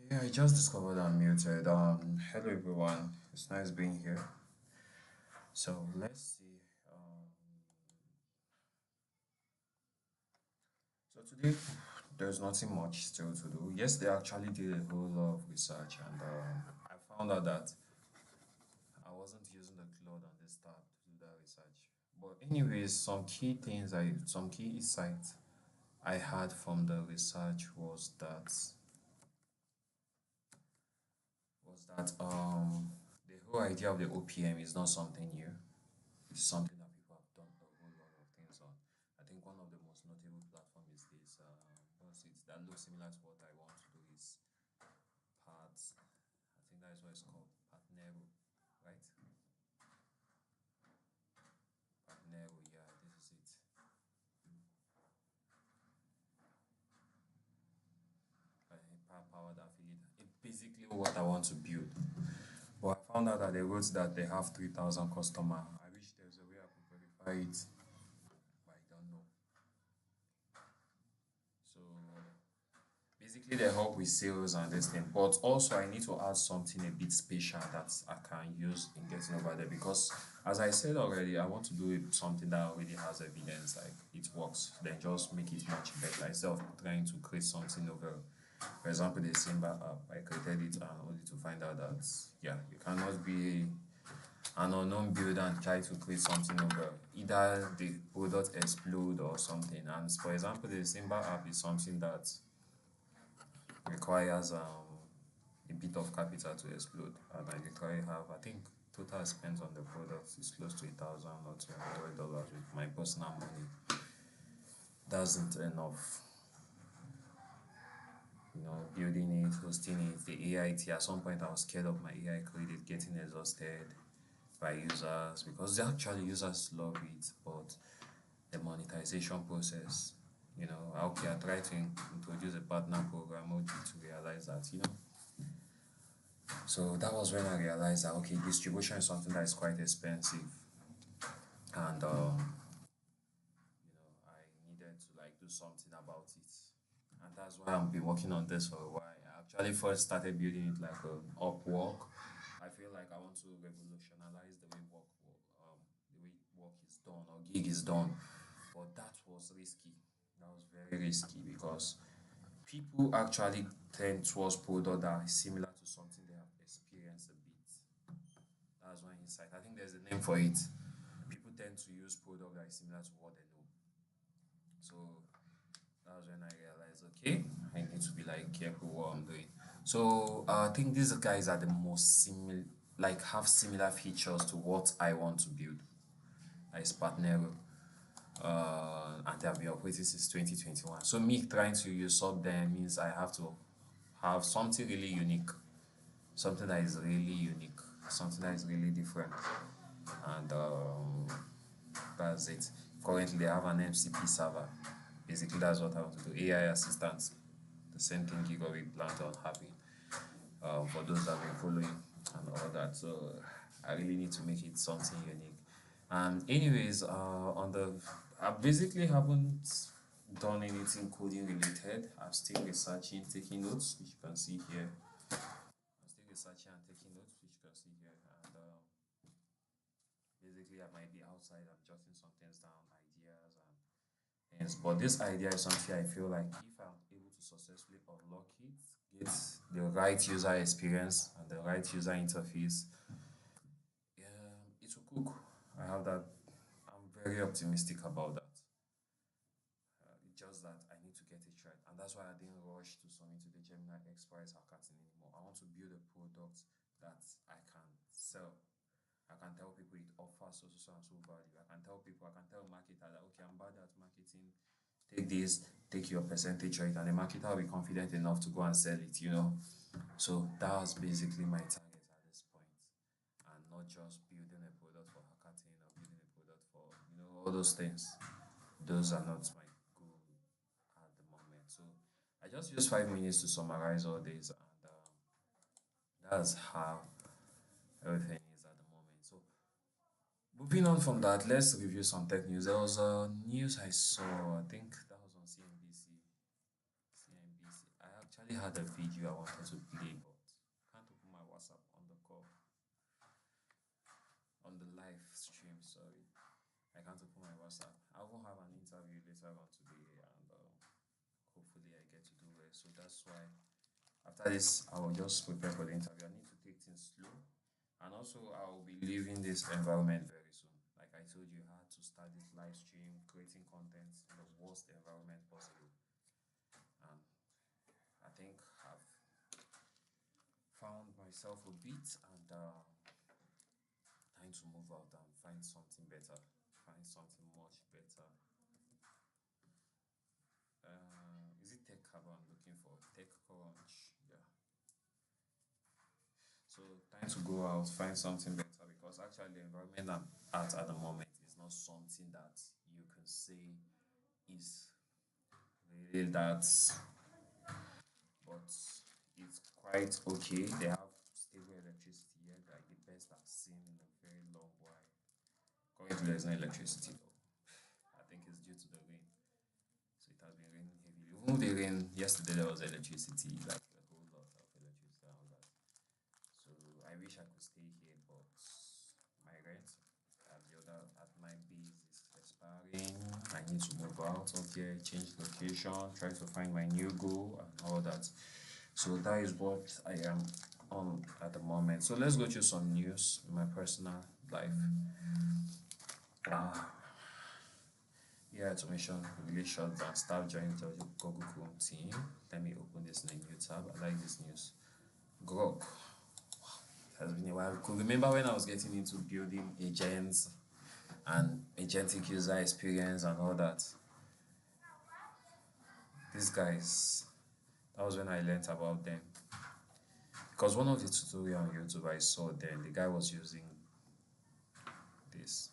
Okay, I just discovered I'm muted. Hello everyone. It's nice being here. So let's see. So today, there's nothing much still to do. Yesterday, I actually did a whole lot of research, and I found out that I wasn't using the cloud on this tab to do that research. But anyways, some key insights I had from the research was that the whole idea of the OPM is not something new. It's something that people have done a whole lot of things on. I think one of the most notable platform is this. What's it? That looks similar to what I want to do is Part. I think that is what it's called, Partnero, right? Partnero. Yeah, this is it. Powered affiliate. It's basically what I want to build. But I found out that they wrote that they have 3,000 customers. I wish there's a way I could verify it, but I don't know. So basically, they help with sales and this thing. But also, I need to add something a bit special that I can use in getting over there because, as I said already, I want to do something that already has evidence, like it works. Then just make it much better instead of trying to create something over. For example, the Simba app, I created it only to find out that yeah, you cannot be an unknown builder and try to create something over. Either the product explode or something. And for example, the Simba app is something that requires a bit of capital to explode, and I literally have, I think, total spent on the product is close to $1,000 or $200 with my personal money. That's not enough, building it, hosting it, the AIT. At some point, I was scared of my AI credit getting exhausted by users because they actually users love it, but the monetization process, okay, I tried to introduce a partner program only to realize that, so that was when I realized that okay, distribution is something that is quite expensive, and I needed to like do something about it, and that's why I've been working on this for a while. I actually first started building it like an Upwork. I feel like I want to revolutionize the way work is done or gig is done, but that was risky. That was very risky because people actually tend towards product that is similar to something they have experienced a bit. That's one insight. I think there's a name for it. People tend to use product that is similar to what they know. So that was when I realized, okay, I need to be like careful what I'm doing. So I think these guys are the most similar, like have similar features to what I want to build. That is Partnero. And they have been operating since 2021. So me trying to use up them means I have to have something really unique, something that is really unique, something that is really different, and that's it. Currently, they have an MCP server. Basically, that's what I want to do. AI assistants, the same thing Gigowi planned on having. For those that have been following and all that. So I really need to make it something unique. And anyways, I basically haven't done anything coding related. I'm still researching, taking notes, which you can see here. I'm still researching and taking notes, which you can see here. And basically, I might be outside. I'm jotting some things down, ideas and things. But this idea is something I feel like if I'm able to successfully unlock it, get the right user experience and the right user interface, it will cook. I have that. I'm very optimistic about that. It's just that I need to get it right, and that's why I didn't rush to submit to the Gemini X Prize hackathon anymore. I want to build a product that I can sell. I can tell people it offers so and so value. I can tell people, I can tell marketer that okay, I'm bad at marketing. Take this, take your percentage rate, and the marketer will be confident enough to go and sell it. So that was basically my target at this point, and not just building a product for hackathon or building a product for all those things. Those are not my goal at the moment. So I just use 5 minutes to summarize all this, and that's how everything is at the moment. So moving on from that, let's review some tech news. There was a news I saw, I think that was on CNBC. CNBC. I actually actually had a video I wanted to play, but can't open my WhatsApp on the call, on the live stream. Sorry, I can't open my WhatsApp. I will have an interview later on today, and hopefully I get to do it. So that's why after this, I will just prepare for the interview. I need to take things slow, and also I will be leaving this environment very soon. Like I told you, I had to start this live stream, creating content in the worst environment possible, and I think I've found myself a bit, and time to move out and find something better, find something much better. Is it tech cover I'm looking for? Tech crunch, yeah. So time to go out, find something better, because actually the environment I'm at the moment is not something that you can say is really that, but it's quite okay. They have stable electricity here, like the best I've seen in a very long while. Currently, there's no electricity though. I think it's due to the rain. So it has been raining heavily. Even though the rain yesterday, there was electricity, like a whole lot of electricity and all that. So I wish I could stay here, but my rent at my base is expiring. I need to move out of here, change location, try to find my new goal and all that. So that is what I am on at the moment. So let's go through some news in my personal life. Uh, yeah, automation really shut down. Staff joined the Google Chrome team. Let me open this in a new tab. I like this news. Grok. It has been a while. Could remember when I was getting into building agents and agentic user experience and all that. These guys, that was when I learned about them. Because one of the tutorial on YouTube I saw then, the guy was using this.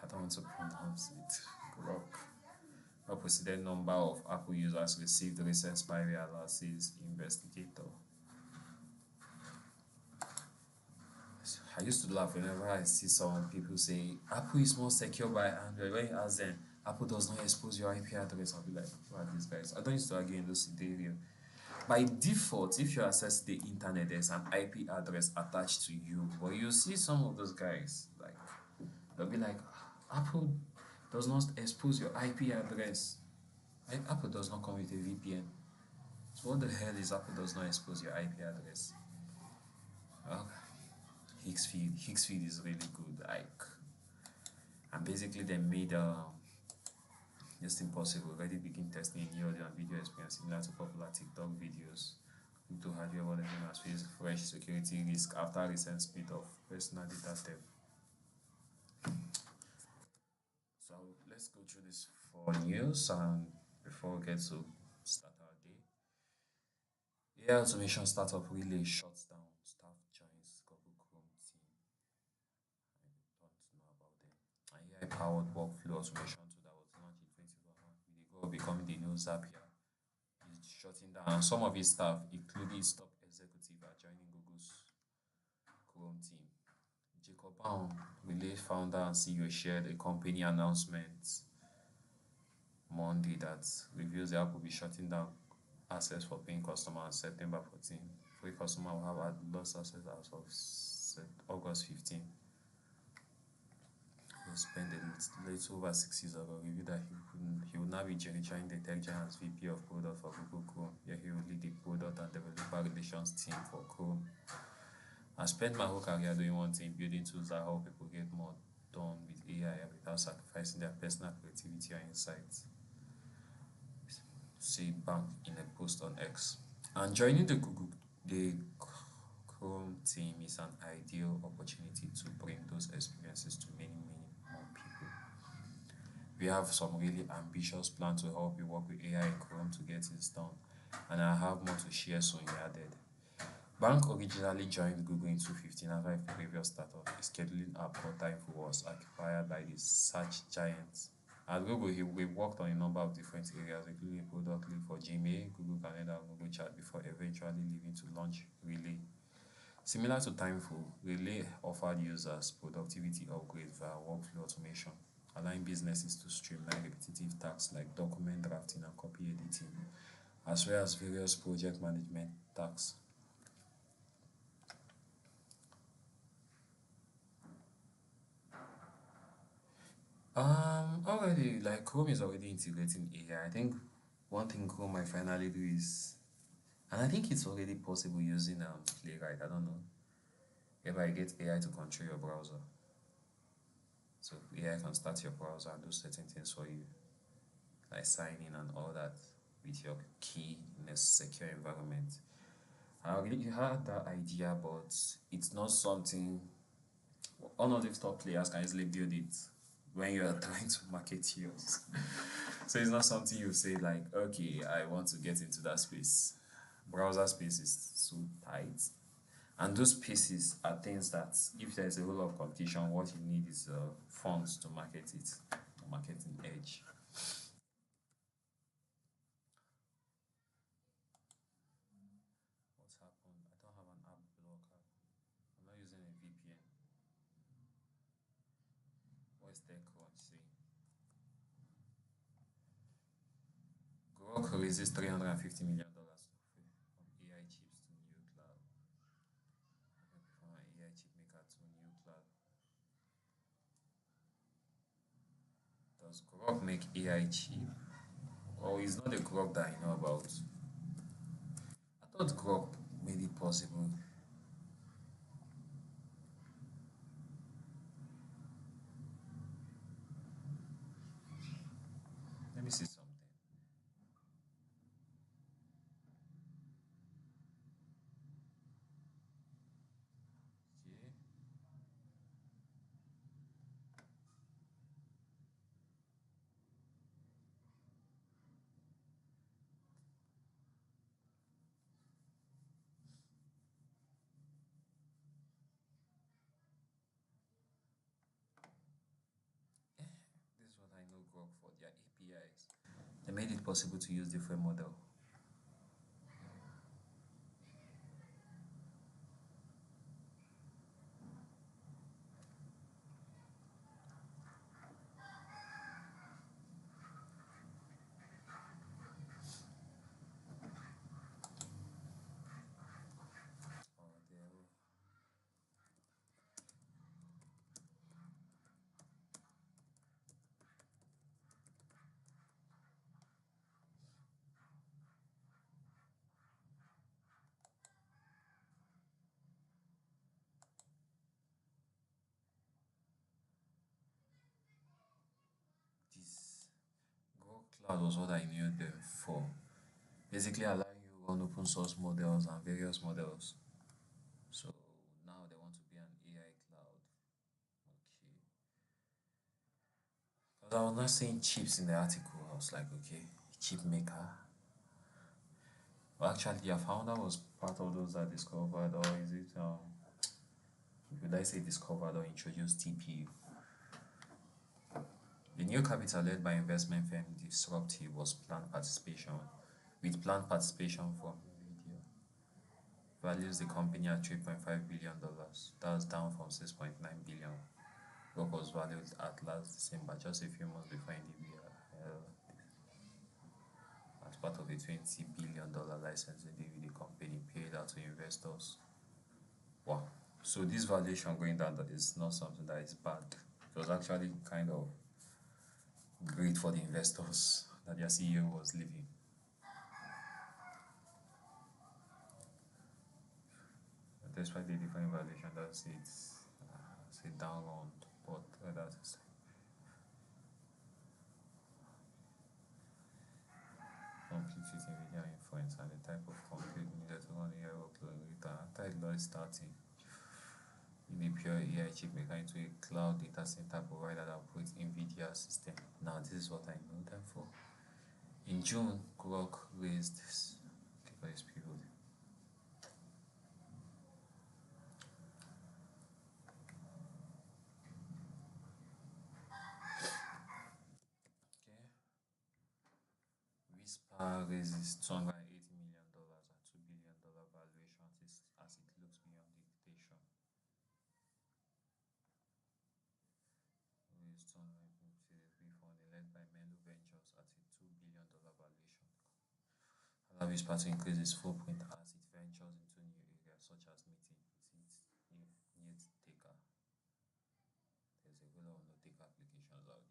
I don't want to pronounce it. Grok. Unprecedented number of Apple users received recent spyware alert, says investigator. I used to laugh whenever I see some people say Apple is more secure by Android. When you ask them, Apple does not expose your IP address, I'll be like, who are these guys? I don't used to argue in those scenarios. By default, if you access the internet, there's an IP address attached to you. But you see some of those guys, like, they'll be like, Apple does not expose your IP address. Apple does not come with a VPN. So what the hell is Apple does not expose your IP address? Well, Higgsfield is really good. Like, and basically they made just impossible. Already begin testing new audio and video experience similar to popular TikTok videos. To have your wallet has faced fresh security risk after recent split of personal data theft. So let's go through this for news and before we get to start our day. AI automation startup Relay shuts down. Staff joins Google Chrome team. I don't know about them. An AI-powered workflow automation tool that was launched in 2021 with the goal of becoming the new Zapier is shutting down. And some of its staff, including its top executive, are joining Google's Chrome team. Jacob Baum, Relay founder and CEO, shared a company announcement Monday that reveals the app will be shutting down access for paying customers on September 14. Free customer will have lost access as of August 15. He spent a little over 6 years ago. Revealed that he will now be joining the tech giant's VP of product for Google Chrome. Yeah, he will lead the product and developer relations team for Chrome. I spent my whole career doing one thing, building tools that help people get more done with AI without sacrificing their personal creativity and insights. Say Bank in a post on X. And joining the Chrome team is an ideal opportunity to bring those experiences to many more people. We have some really ambitious plans to help you work with AI in Chrome to get things done, and I have more to share soon, he added. Bank originally joined Google in 2015 after a previous startup. His scheduling app called Timeful was acquired by the search giant. At Google, we worked on a number of different areas, including product lead for Gmail, Google Calendar, and Google Chat before eventually leaving to launch Relay. Similar to Timeful, Relay offered users productivity upgrades via workflow automation, allowing businesses to streamline repetitive tasks like document drafting and copy editing as well as various project management tasks. Already, like Chrome is already integrating AI. I think one thing Chrome might finally do is, and I think it's already possible using Playwright. I don't know. If I get AI to control your browser, so AI can start your browser and do certain things for you, like sign in and all that with your key in a secure environment. I already had that idea, but it's not something one of the top players can easily build it when you are trying to market yours. So it's not something you say like, okay, I want to get into that space. Browser space is so tight. And those spaces are things that if there's a whole lot of competition, what you need is funds to market it, marketing edge. What's happened? I don't have an app blocker. I'm not using a VPN. What's TechCrunch saying? Grok raises $350 million from AI chips to new cloud. From an AI chip maker to new cloud. Does Grok make AI cheap? Or is not the Grok that I know about? I thought Grok made it possible. Let me see something. Okay. This is what I know Grok for their APIs. They made it possible to use different model. Or this Grok Cloud was what I knew them for. Basically allowing you to run open source models and various models. So now they want to be an AI cloud. Okay. Because I was not saying chips in the article. I was like, okay, chip maker. Well, actually, your founder was part of those that discovered, or is it, would I say discovered or introduced TPU? The new capital led by investment firm Disruptive was planned participation, with planned participation from NVIDIA. Values the company at $3.5 billion. That's down from 6.9 billion. What was valued at last December, just a few months before NVIDIA as part of a $20 billion licensing deal with the company paid out to investors. Wow. So this valuation going down is not something that is bad. It was actually kind of great for the investors that their CEO was leaving. Despite the different valuation, that's it's a down round, but that's complete with NVIDIA influence and the type of compute needed to run AI workload later after it law starting in a pure AI chip maker into a cloud data center provider that operates NVIDIA system. Now this is what I know them for. In June, Grok raised this. Okay, for this period. Okay. Whisper raises $280 million at $2 billion valuation as it looks beyond dictation. Raised 200 million funding led by Melo Ventures at a $2 billion valuation. Allow whisper to increase its footprint as it ventures into new areas such as meeting its new taker. There's a whole lot of no taker applications out there.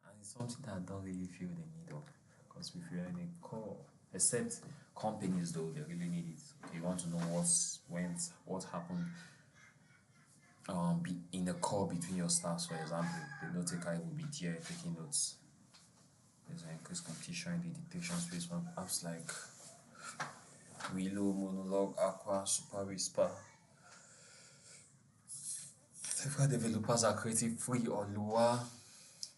And it's something that I don't really feel the need of. Because if you're in a core, except companies though, they really need it. They want to know what happened in the call between your staffs, for example. The note taker will be there taking notes. There's an increased competition in the detection space from apps like Willow, Monologue, Aqua, Super Whisper. Several developers are creating free or lower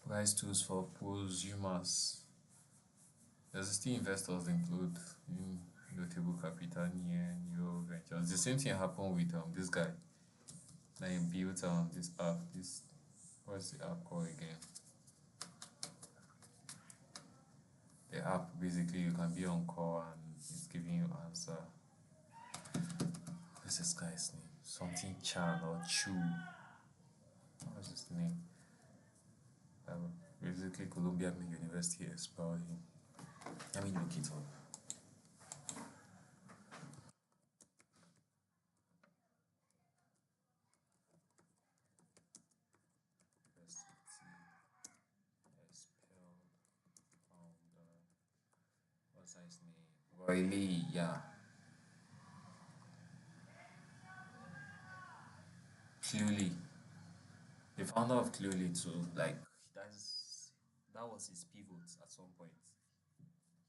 price tools for prosumers. Existing investors include Notable Capital, Neo Ventures. The same thing happened with this guy. That he built this app. What's the app called again? The app basically you can be on call and it's giving you answer. What's this guy's name? Something Chan or Chu. What was his name? Basically Columbia University expelled him. Let me look it up. What's his name? Roy Lee, yeah. Cluely. The founder of Cluely too, like that was his pivot at some point.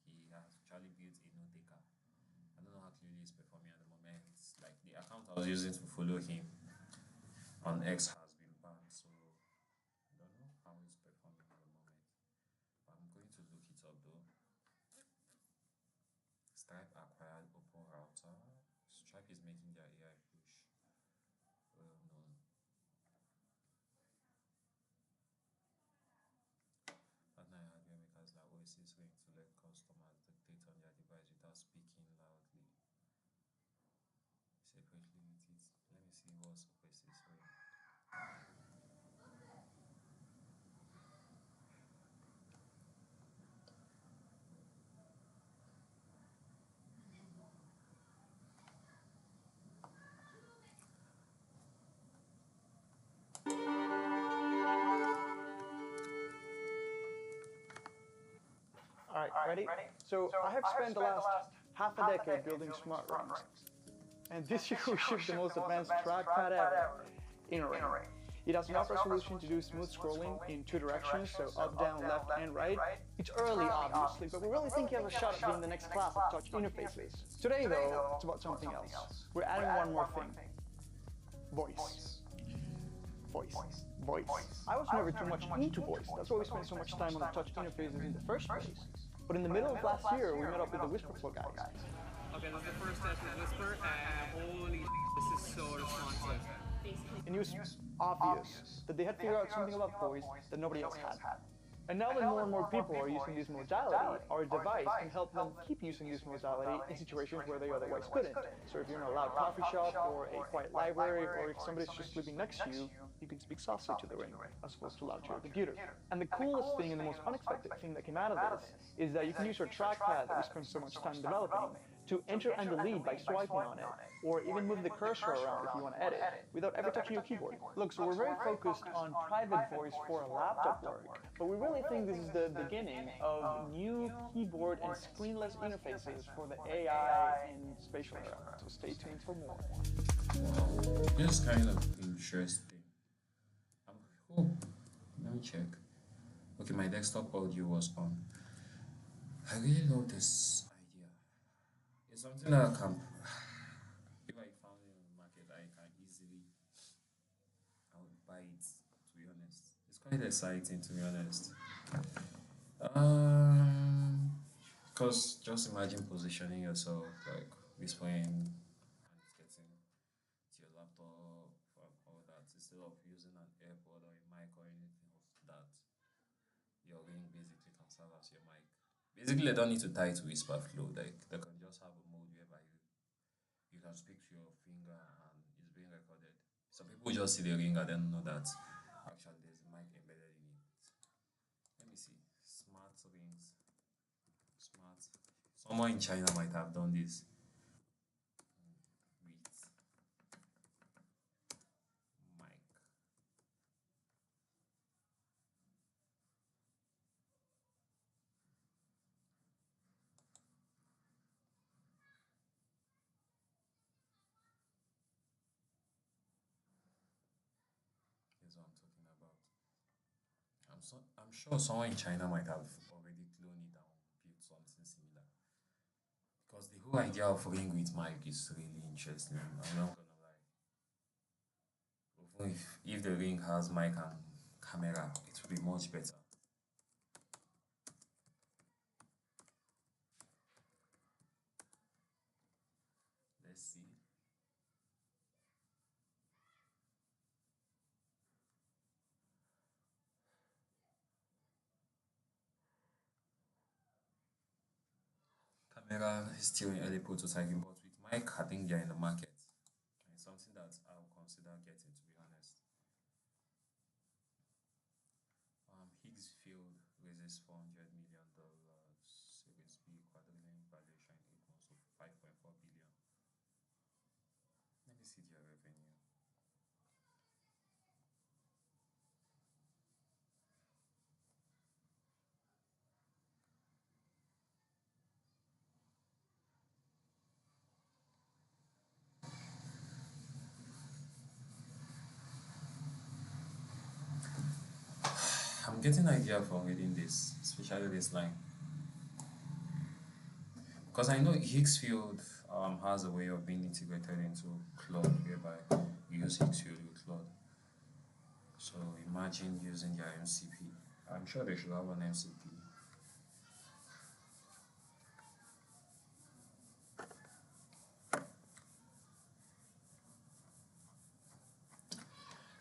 He has actually built a no taker. I don't know how Cluely is performing at the moment. Like the account I was using to follow him on X has been banned, so I don't know how he's performing at the moment. But I'm going to look it up though. Stripe acquired Open Router. Stripe is making their AI push. Well known. Partner hardware makers like Oasis going to let customers dictate on their device without speaking loudly. Separately with it. Let me see what's Oasis doing. All right, ready? So I have spent the last half a decade building smart rings, and this year we shipped the most advanced trackpad ever in a ring. It has an upper resolution to do smooth scrolling in two directions, so up, down, left, and right. It's early, obviously, but we really think you have a shot at being the next class of touch interfaces. Today, though, it's about something else. We're adding one more thing. Voice. Voice. I was never too much into voice. That's why we spent so much time on the touch interfaces in the first place. But in the middle of last year, we met up with the WhisperFlow guys. Okay, this is the first test with Whisper, and holy this is so responsive. And it was obvious that they had figured out something about voice that nobody else had. And now that more and more people are using this modality, our device can help them keep using this modality in situations where they otherwise couldn't. So if you're in a loud coffee shop or a quiet library, or if somebody's just sleeping next to you, you can speak softly to the ring as opposed to loud to your computer. And the coolest thing and the most unexpected thing that came out of this is that you can use your trackpad that we spent so much time developing to enter and delete by swiping on it, or even move the cursor around if you want to edit, without ever touching your keyboard. Look, so we're very focused on private voice for laptop work, but we really think this is the beginning of new keyboard and screenless interfaces for the AI and spatial era. So stay tuned for more. Wow, this is kind of interesting. Oh, let me check. Okay, my desktop audio was on. I really love this idea. It's something that I can, if I found it on the market, I would buy it, to be honest. It's quite exciting, to be honest. Because just imagine positioning yourself like whispering and it's getting to your laptop and all that instead of using an AirPod or a mic or anything of that. Your ring basically can serve as your mic. Basically, they don't need to tie it to Whisper Flow. Like they can just have a mode whereby you can speak to your finger and it's being recorded. Some people just see the ring and then know that actually there's a mic embedded in it. Let me see. Smart rings. Smart Someone in China might have done this. Wait, Mike. Here's what I'm talking about. I'm sure someone in China might have already cloned it and built something similar. Because the whole idea of ring with mic is really interesting. I'm not gonna lie. Even if the ring has mic and camera, it will be much better. Let's see. Camera is still in early prototyping, but with mic, I think they're in the market. And it's something that I'll consider getting, to be honest. Higgs field raises $400 million. Series B quadrillion valuation in 8 months of 5.4 billion. Let me see their revenue. I'm getting an idea from reading this, especially this line. Because I know Higgs field has a way of being integrated into Claude, whereby you use Higgs field with Claude. So imagine using their MCP. I'm sure they should have an MCP.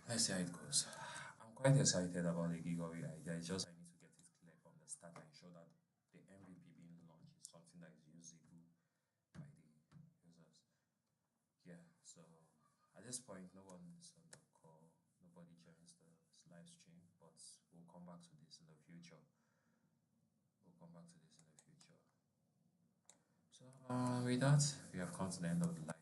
Let's see how it goes. I'm quite excited about the Gigowi idea. It's just I need to get it clear from the start and ensure that the MVP being launched is something that is usable by the users. Yeah, so at this point, no one is on the call, nobody joins the live stream, but we'll come back to this in the future. We'll come back to this in the future. So with that, we have come to the end of the live.